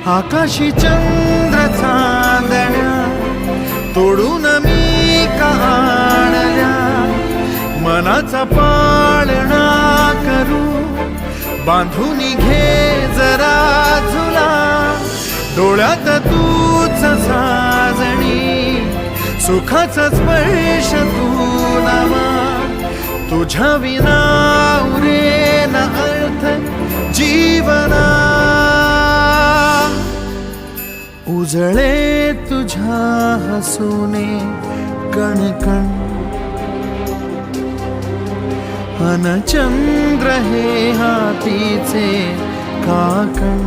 आकाशी चंद्र चांदण्या तोडून मी का आणल्या, मनाचा पाळणा करू बांधून घे जरा झुला, डोळ्यात तूच साजणी सुखाचा स्पर्श तू नामा, तुझ्या विना उरेन अर्थ जीवना, उजळे तुझ्या हसूने कणकण, अन चंद्र हे हातीचे काकण,